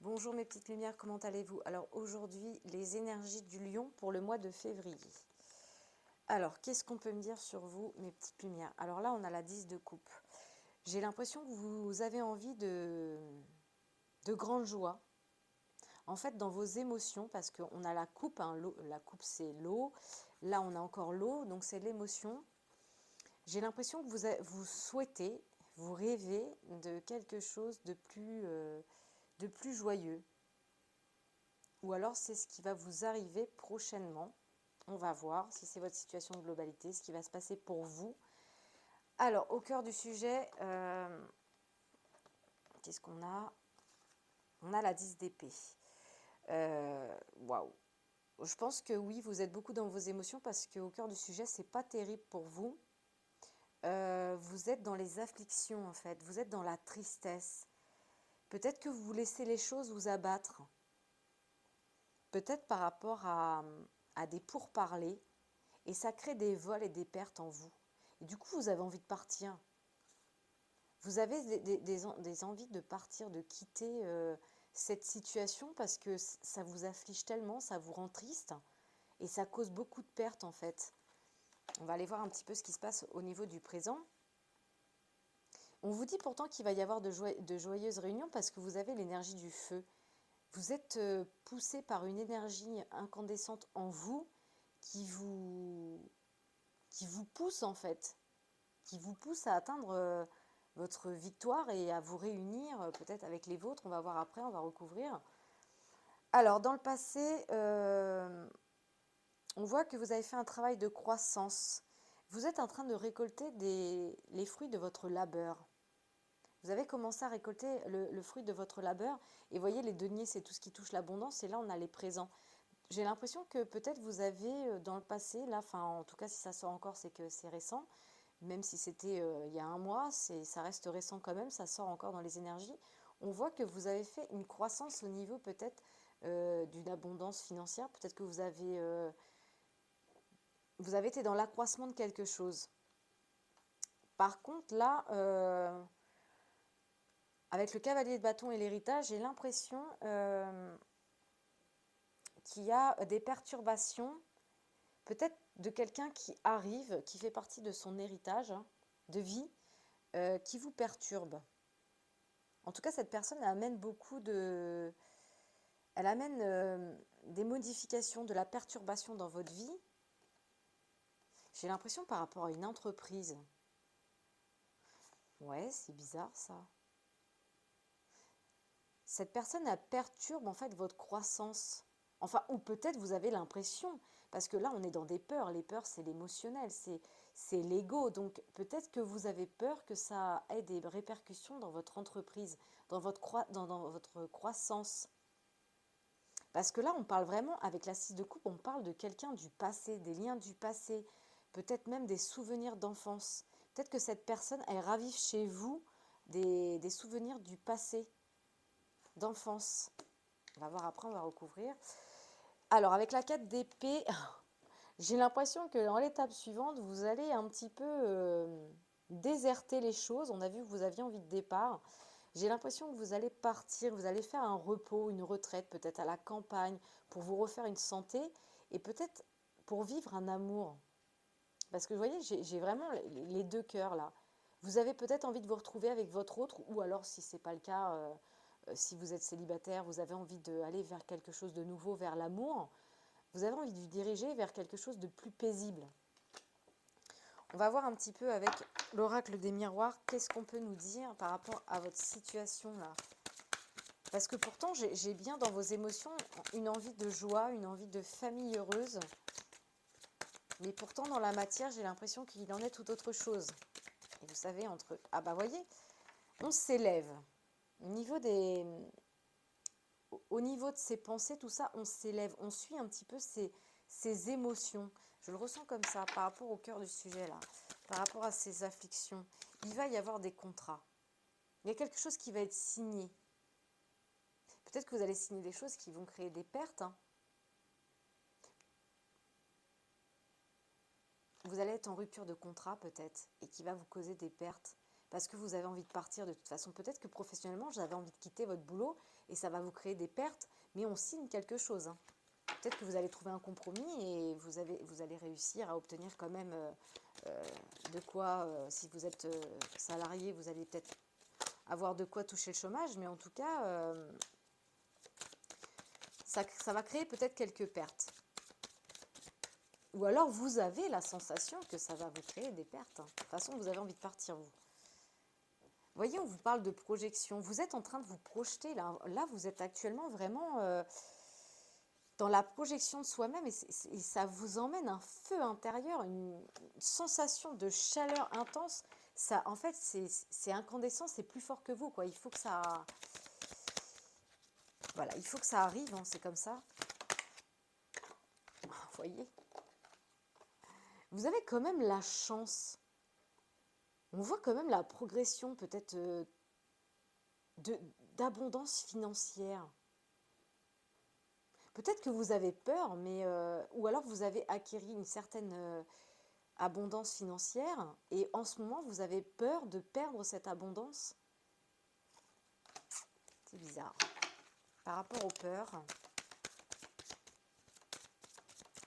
Bonjour mes petites lumières, comment allez-vous? Alors aujourd'hui, les énergies du lion pour le mois de février. Alors, qu'est-ce qu'on peut me dire sur vous, mes petites lumières? Alors là, on a la 10 de coupe. J'ai l'impression que vous avez envie de grande joie. En fait, dans vos émotions, parce qu'on a la coupe, hein, la coupe c'est l'eau. Là, on a encore l'eau, donc c'est l'émotion. J'ai l'impression que vous souhaitez, vous rêvez de quelque chose de plus joyeux. Ou alors c'est ce qui va vous arriver prochainement. On va voir si c'est votre situation de globalité, ce qui va se passer pour vous. Alors, au cœur du sujet, qu'est-ce qu'on a? On a la 10 d'épée. Waouh! Je pense que oui, vous êtes beaucoup dans vos émotions parce qu'au cœur du sujet, c'est pas terrible pour vous. Vous êtes dans les afflictions en fait, vous êtes dans la tristesse. Peut-être que vous laissez les choses vous abattre. Peut-être par rapport à des pourparlers. Et ça crée des vols et des pertes en vous. Et du coup, vous avez envie de partir. Vous avez des envies de partir, de quitter cette situation parce que ça vous afflige tellement, ça vous rend triste et ça cause beaucoup de pertes en fait. On va aller voir un petit peu ce qui se passe au niveau du présent. On vous dit pourtant qu'il va y avoir de joyeuses réunions parce que vous avez l'énergie du feu. Vous êtes poussé par une énergie incandescente en vous qui vous pousse en fait, qui vous pousse à atteindre votre victoire et à vous réunir peut-être avec les vôtres. On va voir après, on va recouvrir. Alors, dans le passé, on voit que vous avez fait un travail de croissance. Vous êtes en train de récolter les fruits de votre labeur. Vous avez commencé à récolter le fruit de votre labeur. Et voyez, les deniers, c'est tout ce qui touche l'abondance. Et là, on a les présents. J'ai l'impression que peut-être vous avez dans le passé, là, enfin en tout cas si ça sort encore, c'est que c'est récent, même si c'était il y a un mois, ça reste récent quand même, ça sort encore dans les énergies. On voit que vous avez fait une croissance au niveau peut-être d'une abondance financière, peut-être que vous avez été dans l'accroissement de quelque chose. Par contre là, avec le cavalier de bâton et l'héritage, j'ai l'impression qu'il y a des perturbations peut-être de quelqu'un qui arrive, qui fait partie de son héritage de vie, qui vous perturbe. En tout cas, cette personne amène elle amène des modifications, de la perturbation dans votre vie. J'ai l'impression par rapport à une entreprise. Ouais, c'est bizarre ça. Cette personne, elle perturbe en fait votre croissance. Enfin, ou peut-être vous avez l'impression, parce que là, on est dans des peurs. Les peurs, c'est l'émotionnel, c'est l'ego. Donc, peut-être que vous avez peur que ça ait des répercussions dans votre entreprise, dans votre croissance. Parce que là, on parle vraiment, avec la 6 de coupe, on parle de quelqu'un du passé, des liens du passé, peut-être même des souvenirs d'enfance. Peut-être que cette personne, elle ravive chez vous des souvenirs du passé, d'enfance. On va voir après, on va recouvrir. Alors, avec la 4 d'épée, j'ai l'impression que dans l'étape suivante, vous allez un petit peu déserter les choses. On a vu que vous aviez envie de départ. J'ai l'impression que vous allez partir, vous allez faire un repos, une retraite, peut-être à la campagne, pour vous refaire une santé et peut-être pour vivre un amour. Parce que vous voyez, j'ai vraiment les deux cœurs là. Vous avez peut-être envie de vous retrouver avec votre autre, ou alors si ce n'est pas le cas, si vous êtes célibataire, vous avez envie d'aller vers quelque chose de nouveau, vers l'amour. Vous avez envie de vous diriger vers quelque chose de plus paisible. On va voir un petit peu avec l'oracle des miroirs, qu'est-ce qu'on peut nous dire par rapport à votre situation là. Parce que pourtant, j'ai bien dans vos émotions une envie de joie, une envie de famille heureuse. Mais pourtant, dans la matière, j'ai l'impression qu'il en est tout autre chose. Et vous savez, entre... Ah bah voyez, on s'élève. Au niveau de ses pensées, tout ça, on s'élève. On suit un petit peu ses émotions. Je le ressens comme ça, par rapport au cœur du sujet, là. Par rapport à ses afflictions. Il va y avoir des contrats. Il y a quelque chose qui va être signé. Peut-être que vous allez signer des choses qui vont créer des pertes. Vous allez être en rupture de contrat peut-être et qui va vous causer des pertes. parce que vous avez envie de partir de toute façon. Peut-être que professionnellement, vous avez envie de quitter votre boulot et ça va vous créer des pertes, mais on signe quelque chose, hein. Peut-être que vous allez trouver un compromis et vous allez réussir à obtenir quand même euh, de quoi, si vous êtes salarié, vous allez peut-être avoir de quoi toucher le chômage, mais en tout cas, ça va créer peut-être quelques pertes. Ou alors vous avez la sensation que ça va vous créer des pertes, hein. De toute façon, vous avez envie de partir, vous. Vous voyez, on vous parle de projection. Vous êtes en train de vous projeter, là. Là, vous êtes actuellement vraiment dans la projection de soi-même et ça vous emmène un feu intérieur, une sensation de chaleur intense. Ça, en fait, c'est incandescent, c'est plus fort que vous, quoi. Il faut que ça... Voilà, il faut que ça arrive, hein, c'est comme ça. Vous voyez? Vous avez quand même la chance. On voit quand même la progression peut-être de d'abondance financière. Peut-être que vous avez peur, mais ou alors vous avez acquis une certaine abondance financière et en ce moment vous avez peur de perdre cette abondance. C'est bizarre. Par rapport aux peurs,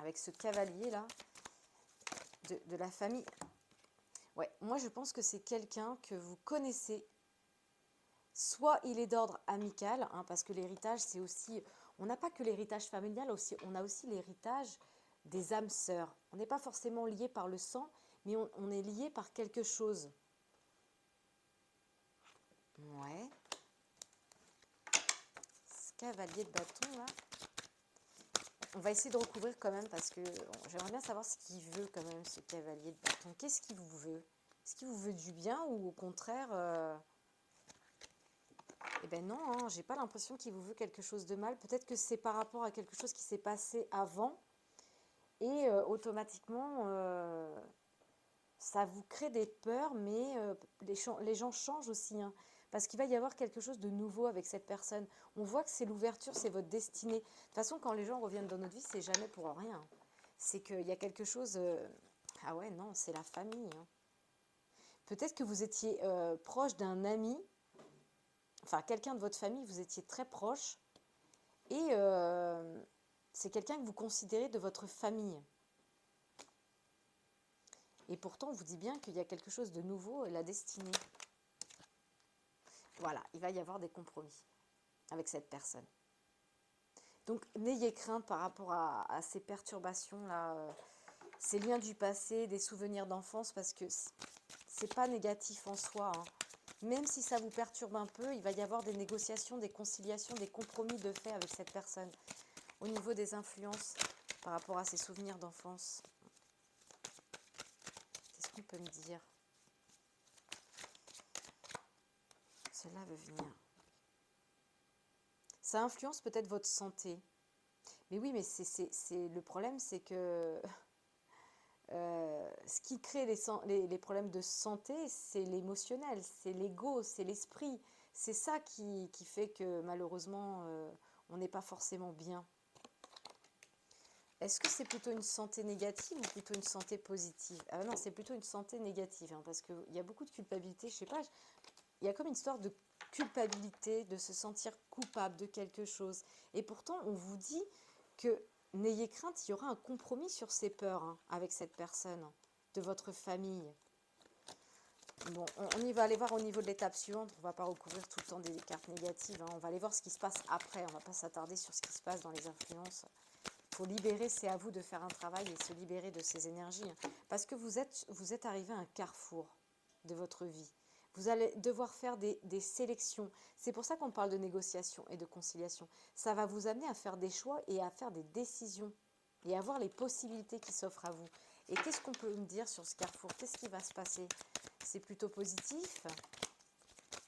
avec ce cavalier là de la famille. Ouais, moi je pense que c'est quelqu'un que vous connaissez. Soit il est d'ordre amical, hein, parce que l'héritage, c'est aussi... On n'a pas que l'héritage familial, aussi, on a aussi l'héritage des âmes sœurs. On n'est pas forcément lié par le sang, mais on est lié par quelque chose. Ouais. Ce cavalier de bâton, là. On va essayer de recouvrir quand même, parce que j'aimerais bien savoir ce qu'il veut quand même, ce cavalier de bâton. Qu'est-ce qu'il vous veut? Est-ce qu'il vous veut du bien ou au contraire... Eh ben non, hein, j'ai pas l'impression qu'il vous veut quelque chose de mal. Peut-être que c'est par rapport à quelque chose qui s'est passé avant et automatiquement ça vous crée des peurs, mais les gens changent aussi, hein, parce qu'il va y avoir quelque chose de nouveau avec cette personne. On voit que c'est l'ouverture, c'est votre destinée. De toute façon, quand les gens reviennent dans notre vie, c'est jamais pour rien. C'est qu'il y a quelque chose. Ah ouais, non, c'est la famille, hein. Peut-être que vous étiez proche d'un ami, enfin quelqu'un de votre famille, vous étiez très proche. Et c'est quelqu'un que vous considérez de votre famille. Et pourtant, on vous dit bien qu'il y a quelque chose de nouveau et la destinée. Voilà, il va y avoir des compromis avec cette personne. Donc, n'ayez crainte par rapport à ces perturbations-là, ces liens du passé, des souvenirs d'enfance, parce que c'est pas négatif en soi, hein. Même si ça vous perturbe un peu, il va y avoir des négociations, des conciliations, des compromis de fait avec cette personne. Au niveau des influences par rapport à ses souvenirs d'enfance, qu'est-ce qu'on peut me dire? Cela veut venir. Ça influence peut-être votre santé. Mais oui, mais le problème, c'est que ce qui crée les problèmes de santé, c'est l'émotionnel, c'est l'ego, c'est l'esprit. C'est ça qui fait que malheureusement, on n'est pas forcément bien. Est-ce que c'est plutôt une santé négative ou plutôt une santé positive? Ah non, c'est plutôt une santé négative, hein, parce qu'il y a beaucoup de culpabilité. Je sais pas, il y a comme une histoire de culpabilité, de se sentir coupable de quelque chose. Et pourtant, on vous dit que n'ayez crainte, il y aura un compromis sur ces peurs, hein, avec cette personne, hein, de votre famille. Bon, on y va aller voir au niveau de l'étape suivante. On ne va pas recouvrir tout le temps des cartes négatives, hein. On va aller voir ce qui se passe après. On ne va pas s'attarder sur ce qui se passe dans les influences. Il faut libérer, c'est à vous de faire un travail et se libérer de ces énergies, hein. Parce que vous êtes arrivé à un carrefour de votre vie. Vous allez devoir faire des sélections. C'est pour ça qu'on parle de négociation et de conciliation. Ça va vous amener à faire des choix et à faire des décisions et à voir les possibilités qui s'offrent à vous. Et qu'est-ce qu'on peut me dire sur ce carrefour? Qu'est-ce qui va se passer? C'est plutôt positif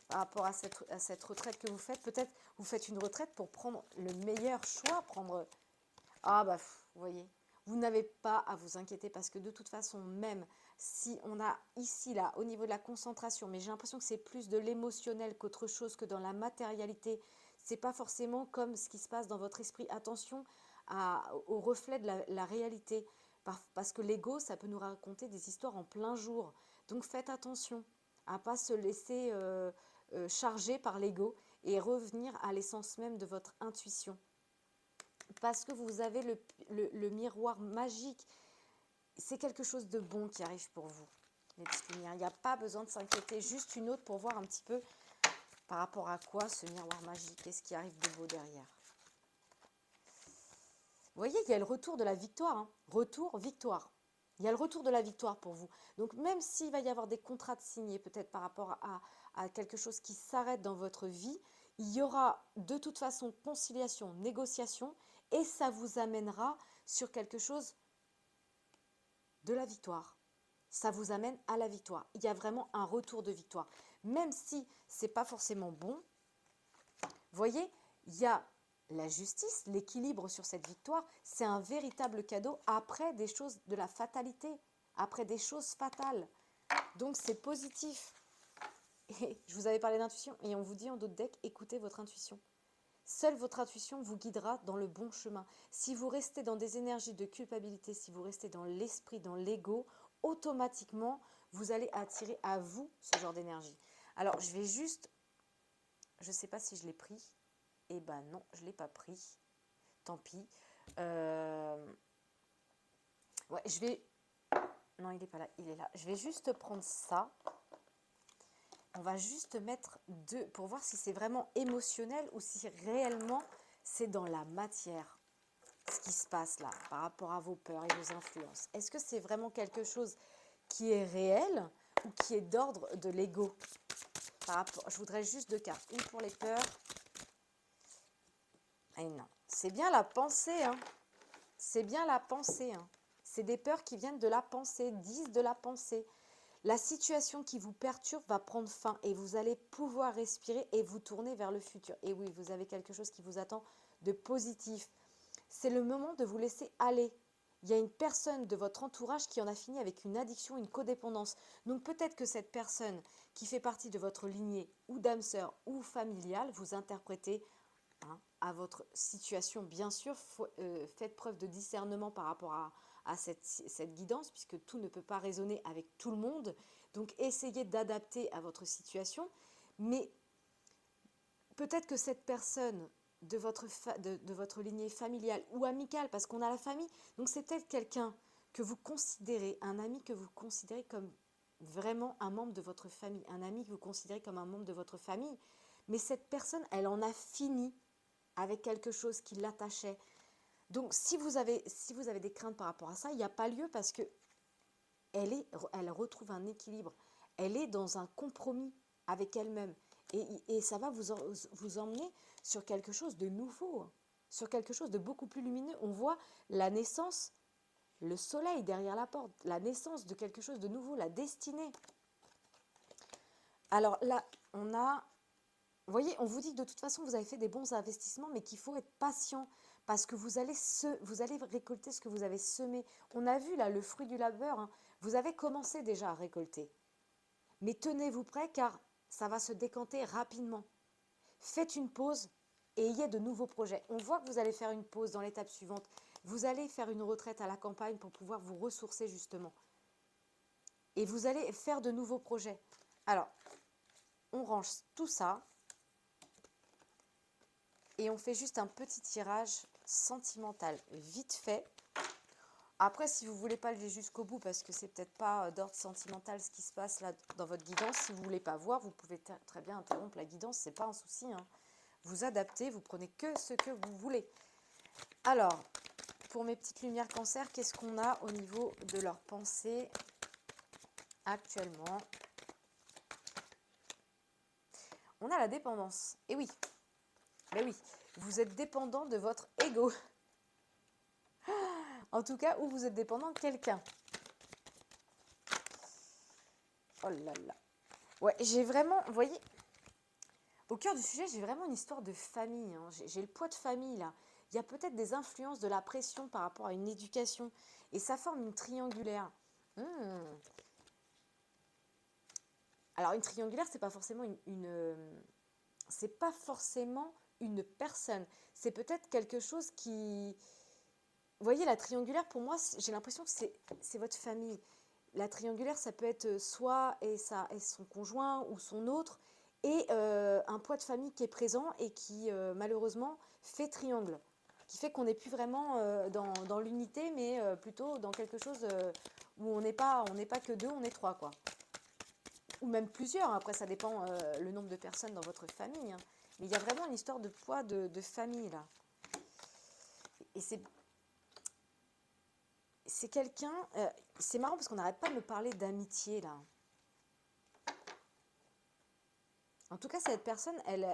par rapport à cette retraite que vous faites. Peut-être vous faites une retraite pour prendre le meilleur choix, prendre... Ah bah, vous voyez, vous n'avez pas à vous inquiéter parce que de toute façon, même si on a ici, là, au niveau de la concentration, mais j'ai l'impression que c'est plus de l'émotionnel qu'autre chose que dans la matérialité. C'est pas forcément comme ce qui se passe dans votre esprit. Attention au reflet de la réalité. Parce que l'ego, ça peut nous raconter des histoires en plein jour. Donc faites attention. à pas se laisser charger par l'ego et revenir à l'essence même de votre intuition. Parce que vous avez le miroir magique. C'est quelque chose de bon qui arrive pour vous, les petites lumières. Il n'y a pas besoin de s'inquiéter. Juste une autre pour voir un petit peu par rapport à quoi ce miroir magique. Qu'est-ce qui arrive de beau derrière. Vous voyez, il y a le retour de la victoire. Hein. Retour, victoire. Il y a le retour de la victoire pour vous. Donc même s'il va y avoir des contrats de signés, peut-être par rapport à quelque chose qui s'arrête dans votre vie, il y aura de toute façon conciliation, négociation, et ça vous amènera sur quelque chose de la victoire. Ça vous amène à la victoire. Il y a vraiment un retour de victoire. Même si ce n'est pas forcément bon, vous voyez, il y a la justice, l'équilibre sur cette victoire. C'est un véritable cadeau après des choses de la fatalité, après des choses fatales. Donc c'est positif. Et je vous avais parlé d'intuition et on vous dit en d'autres decks, écoutez votre intuition. Seule votre intuition vous guidera dans le bon chemin. Si vous restez dans des énergies de culpabilité, si vous restez dans l'esprit, dans l'ego, automatiquement, vous allez attirer à vous ce genre d'énergie. Alors, je vais juste... Je ne sais pas si je l'ai pris. Eh ben non, je ne l'ai pas pris. Tant pis. Ouais, je vais... Non, il n'est pas là, il est là. Je vais juste prendre ça. On va juste mettre deux pour voir si c'est vraiment émotionnel ou si réellement c'est dans la matière ce qui se passe là par rapport à vos peurs et vos influences. Est-ce que c'est vraiment quelque chose qui est réel ou qui est d'ordre de l'ego par rapport... Je voudrais juste deux cartes. Une pour les peurs. Et non, c'est bien la pensée. Hein. C'est bien la pensée. Hein. C'est des peurs qui viennent de la pensée, disent de la pensée. La situation qui vous perturbe va prendre fin et vous allez pouvoir respirer et vous tourner vers le futur. Et oui, vous avez quelque chose qui vous attend de positif. C'est le moment de vous laisser aller. Il y a une personne de votre entourage qui en a fini avec une addiction, une codépendance. Donc peut-être que cette personne qui fait partie de votre lignée ou d'âme sœur ou familiale, vous interprétez à votre situation. Bien sûr, faites preuve de discernement par rapport à cette guidance, puisque tout ne peut pas résonner avec tout le monde. Donc, essayez d'adapter à votre situation. Mais peut-être que cette personne de votre lignée familiale ou amicale, parce qu'on a la famille, donc c'est peut-être quelqu'un que vous considérez, un ami que vous considérez comme vraiment un membre de votre famille, un ami que vous considérez comme un membre de votre famille. Mais cette personne, elle en a fini avec quelque chose qui l'attachait. Donc, si vous avez des craintes par rapport à ça, il n'y a pas lieu parce que elle retrouve un équilibre. Elle est dans un compromis avec elle-même. Et ça va vous emmener sur quelque chose de nouveau, sur quelque chose de beaucoup plus lumineux. On voit la naissance, le soleil derrière la porte, la naissance de quelque chose de nouveau, la destinée. Alors là, on a... Vous voyez, on vous dit que de toute façon, vous avez fait des bons investissements, mais qu'il faut être patient parce que vous allez récolter ce que vous avez semé. On a vu là le fruit du labeur, hein. Vous avez commencé déjà à récolter. Mais tenez-vous prêt car ça va se décanter rapidement. Faites une pause et ayez de nouveaux projets. On voit que vous allez faire une pause dans l'étape suivante. Vous allez faire une retraite à la campagne pour pouvoir vous ressourcer justement. Et vous allez faire de nouveaux projets. Alors, on range tout ça. Et on fait juste un petit tirage sentimental vite fait. Après, si vous ne voulez pas aller jusqu'au bout, parce que c'est peut-être pas d'ordre sentimental ce qui se passe là dans votre guidance, si vous ne voulez pas voir, vous pouvez très bien interrompre la guidance, c'est pas un souci. Hein. Vous adaptez, vous prenez que ce que vous voulez. Alors, pour mes petites lumières cancer, qu'est-ce qu'on a au niveau de leur pensée actuellement? On a la dépendance. Et oui, mais oui, vous êtes dépendant de votre ego. En tout cas, ou vous êtes dépendant de quelqu'un. Oh là là. Ouais, j'ai vraiment, vous voyez, au cœur du sujet, j'ai vraiment une histoire de famille. Hein. J'ai le poids de famille là. Il y a peut-être des influences de la pression par rapport à une éducation. Et ça forme une triangulaire. Alors, une triangulaire, c'est pas forcément c'est pas forcément une personne. C'est peut-être quelque chose qui... Vous voyez, la triangulaire, pour moi, j'ai l'impression que c'est votre famille. la triangulaire, ça peut être soit et son conjoint ou son autre, et un poids de famille qui est présent et qui malheureusement fait triangle, qui fait qu'on n'est plus vraiment dans l'unité, mais plutôt dans quelque chose où on n'est pas que deux, on est trois, quoi. Ou même plusieurs, hein. Après ça dépend le nombre de personnes dans votre famille, hein. Mais il y a vraiment une histoire de poids de famille là. Et c'est quelqu'un, c'est marrant parce qu'on n'arrête pas de me parler d'amitié là. En tout cas, cette personne, elle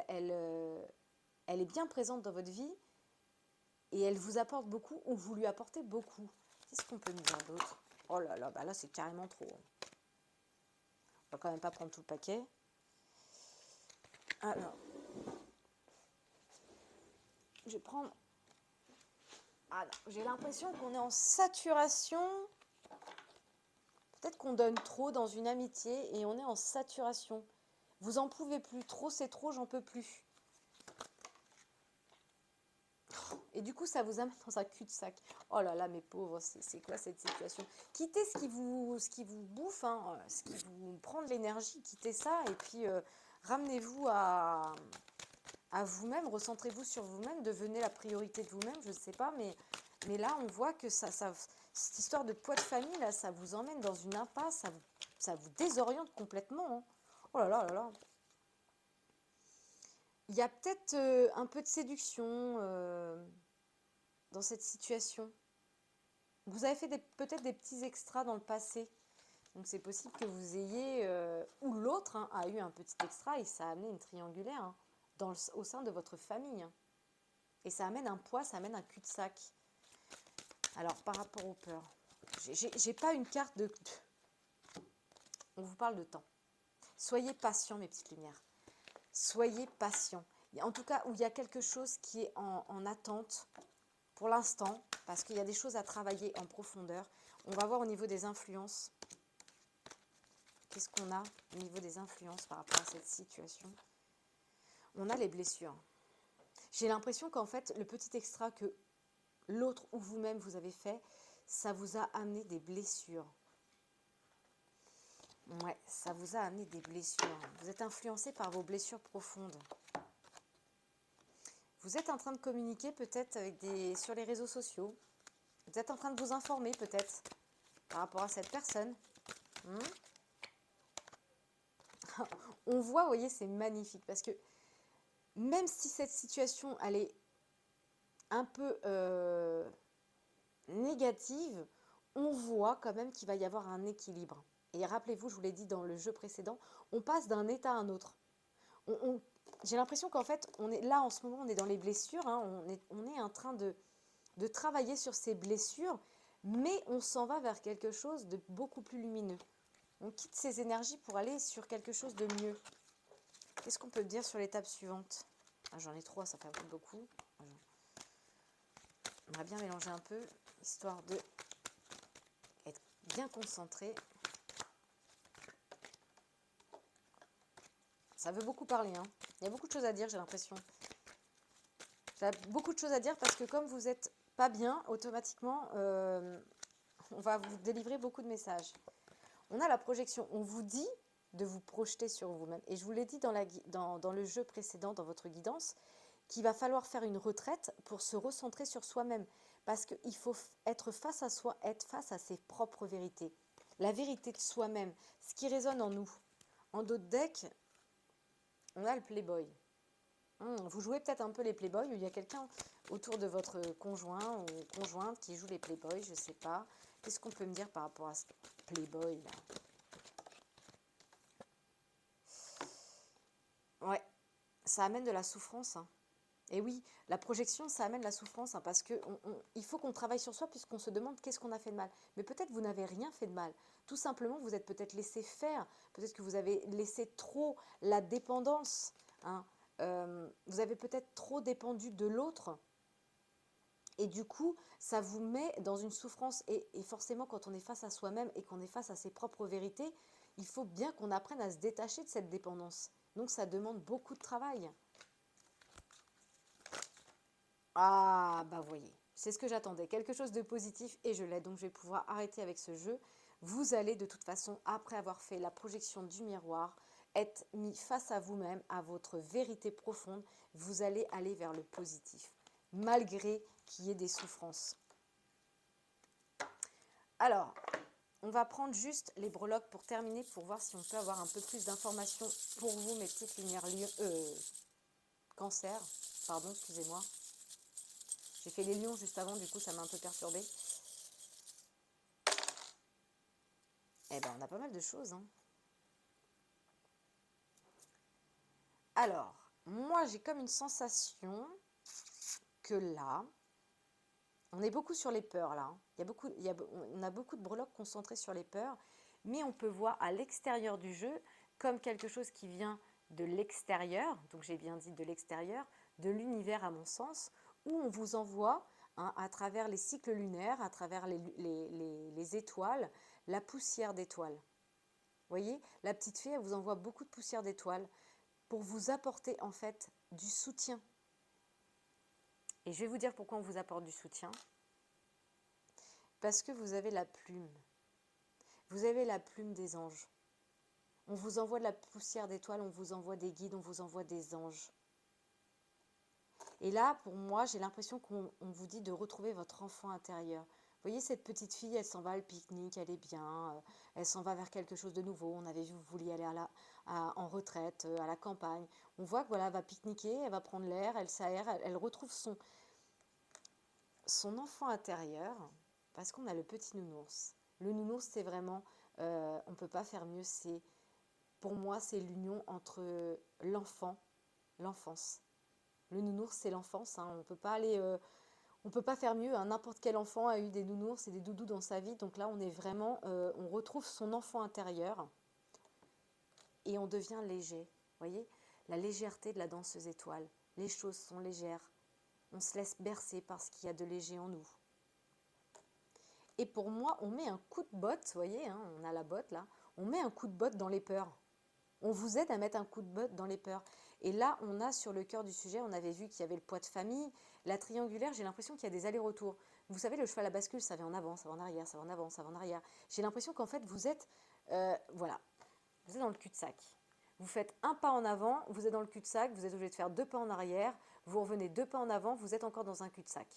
est bien présente dans votre vie et elle vous apporte beaucoup ou vous lui apportez beaucoup. Qu'est-ce qu'on peut me dire d'autre? Oh là là, bah là c'est carrément trop, hein. On va quand même pas prendre tout le paquet. Alors, je vais prendre... Ah non, j'ai l'impression qu'on est en saturation. Peut-être qu'on donne trop dans une amitié et on est en saturation. Vous en pouvez plus, trop c'est trop, j'en peux plus. Et du coup, ça vous amène dans un cul-de-sac. Oh là là, mes pauvres, c'est quoi cette situation? Quittez ce qui vous bouffe, hein, ce qui vous prend de l'énergie, quittez ça et puis ramenez-vous à vous-même, recentrez-vous sur vous-même, devenez la priorité de vous-même, je ne sais pas, mais là, on voit que cette histoire de poids de famille, là, ça vous emmène dans une impasse, ça vous désoriente complètement, hein. Oh là là là là. Il y a peut-être un peu de séduction dans cette situation. Vous avez fait peut-être des petits extras dans le passé. Donc c'est possible que vous ayez, ou l'autre hein, a eu un petit extra et ça a amené une triangulaire hein, au sein de votre famille, hein. Et ça amène un poids, ça amène un cul-de-sac. Alors par rapport aux peurs, j'ai pas une carte de... On vous parle de temps. Soyez patient mes petites lumières. Soyez patient. En tout cas, où il y a quelque chose qui est en attente pour l'instant, parce qu'il y a des choses à travailler en profondeur. On va voir au niveau des influences. Qu'est-ce qu'on a au niveau des influences par rapport à cette situation? On a les blessures. J'ai l'impression qu'en fait, le petit extra que l'autre ou vous-même vous avez fait, ça vous a amené des blessures. Ouais, ça vous a amené des blessures. Vous êtes influencé par vos blessures profondes. Vous êtes en train de communiquer peut-être sur les réseaux sociaux. Vous êtes en train de vous informer peut-être par rapport à cette personne. On voit, vous voyez, c'est magnifique parce que même si cette situation, elle est un peu négative, on voit quand même qu'il va y avoir un équilibre. Et rappelez-vous, je vous l'ai dit dans le jeu précédent, on passe d'un état à un autre. J'ai l'impression qu'en fait, on est là en ce moment, on est dans les blessures, hein, on est en train de travailler sur ces blessures, mais on s'en va vers quelque chose de beaucoup plus lumineux. On quitte ces énergies pour aller sur quelque chose de mieux. Qu'est-ce qu'on peut dire sur l'étape suivante? J'en ai trois, ça fait beaucoup. On va bien mélanger un peu, histoire de être bien concentré. Ça veut beaucoup parler, hein. Il y a beaucoup de choses à dire, j'ai l'impression. J'ai beaucoup de choses à dire parce que comme vous n'êtes pas bien, automatiquement, on va vous délivrer beaucoup de messages. On a la projection. On vous dit de vous projeter sur vous-même. Et je vous l'ai dit dans le jeu précédent, dans votre guidance, qu'il va falloir faire une retraite pour se recentrer sur soi-même. Parce qu'il faut être face à soi, être face à ses propres vérités. La vérité de soi-même, ce qui résonne en nous. En d'autres decks, on a le Playboy. Vous jouez peut-être un peu les Playboys, il y a quelqu'un autour de votre conjoint ou conjointe qui joue les Playboys, je ne sais pas. Qu'est-ce qu'on peut me dire par rapport à ce Playboy là? Ouais, ça amène de la souffrance, hein. Et oui, la projection, ça amène la souffrance, hein, parce qu'il faut qu'on travaille sur soi puisqu'on se demande qu'est-ce qu'on a fait de mal. Mais peut-être vous n'avez rien fait de mal. Tout simplement, vous êtes peut-être laissé faire. Peut-être que vous avez laissé trop la dépendance, hein. Vous avez peut-être trop dépendu de l'autre. Et du coup, ça vous met dans une souffrance. Et forcément, quand on est face à soi-même et qu'on est face à ses propres vérités, il faut bien qu'on apprenne à se détacher de cette dépendance. Donc, ça demande beaucoup de travail. Ah, bah voyez, c'est ce que j'attendais. Quelque chose de positif et je l'ai. Donc, je vais pouvoir arrêter avec ce jeu. vous allez de toute façon, après avoir fait la projection du miroir, être mis face à vous-même, à votre vérité profonde. Vous allez aller vers le positif, malgré qu'il y ait des souffrances. Alors, on va prendre juste les breloques pour terminer, pour voir si on peut avoir un peu plus d'informations pour vous, mes petites lumières cancer. Pardon, excusez-moi. J'ai fait les lions juste avant, du coup ça m'a un peu perturbée. Eh ben, on a pas mal de choses, hein. Alors, moi j'ai comme une sensation que là, on est beaucoup sur les peurs là, hein. On a beaucoup de breloques concentrées sur les peurs, mais on peut voir à l'extérieur du jeu comme quelque chose qui vient de l'extérieur, donc j'ai bien dit de l'extérieur, de l'univers à mon sens, où on vous envoie, hein, à travers les cycles lunaires, à travers les étoiles, la poussière d'étoiles. Vous voyez, la petite fée, elle vous envoie beaucoup de poussière d'étoiles pour vous apporter en fait du soutien. Et je vais vous dire pourquoi on vous apporte du soutien. Parce que vous avez la plume. Vous avez la plume des anges. On vous envoie de la poussière d'étoiles, on vous envoie des guides, on vous envoie des anges. Et là, pour moi, j'ai l'impression qu'on vous dit de retrouver votre enfant intérieur. Vous voyez, cette petite fille, elle s'en va au pique-nique, elle est bien, elle s'en va vers quelque chose de nouveau. On avait vu, vous vouliez aller en retraite, à la campagne. On voit que voilà, elle va pique-niquer, elle va prendre l'air, elle s'aère, elle retrouve son enfant intérieur, parce qu'on a le petit nounours. Le nounours, c'est vraiment, on ne peut pas faire mieux, pour moi, c'est l'union entre l'enfance. Le nounours, c'est l'enfance, hein. On peut pas faire mieux, hein. N'importe quel enfant a eu des nounours et des doudous dans sa vie. Donc là, on est vraiment, on retrouve son enfant intérieur et on devient léger. Vous voyez, la légèreté de la danseuse étoile. Les choses sont légères. On se laisse bercer par ce qu'il y a de léger en nous. Et pour moi, on met un coup de botte, vous voyez, hein, on a la botte là. On met un coup de botte dans les peurs. On vous aide à mettre un coup de botte dans les peurs. Et là, on a sur le cœur du sujet, on avait vu qu'il y avait le poids de famille. La triangulaire, j'ai l'impression qu'il y a des allers-retours. Vous savez, le cheval à bascule, ça va en avant, ça va en arrière, ça va en avant, ça va en arrière. J'ai l'impression qu'en fait, vous êtes, voilà, vous êtes dans le cul-de-sac. Vous faites un pas en avant, vous êtes dans le cul-de-sac, vous êtes obligé de faire 2 pas en arrière, vous revenez 2 pas en avant, vous êtes encore dans un cul-de-sac.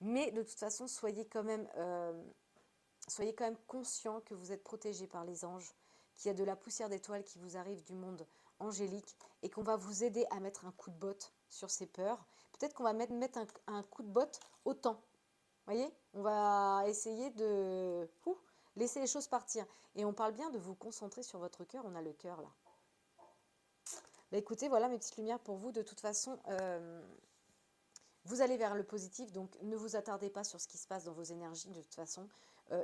Mais de toute façon, soyez quand même conscient que vous êtes protégé par les anges, qu'il y a de la poussière d'étoiles qui vous arrive du monde angélique et qu'on va vous aider à mettre un coup de botte sur ces peurs. Peut-être qu'on va mettre un coup de botte au temps. Vous voyez, on va essayer de laisser les choses partir. Et on parle bien de vous concentrer sur votre cœur. On a le cœur là. Bah, écoutez, voilà mes petites lumières pour vous. De toute façon, vous allez vers le positif, donc ne vous attardez pas sur ce qui se passe dans vos énergies. De toute façon,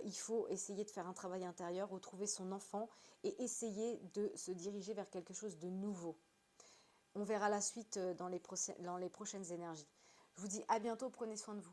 il faut essayer de faire un travail intérieur, retrouver son enfant et essayer de se diriger vers quelque chose de nouveau. On verra la suite dans les prochaines énergies. Je vous dis à bientôt, prenez soin de vous.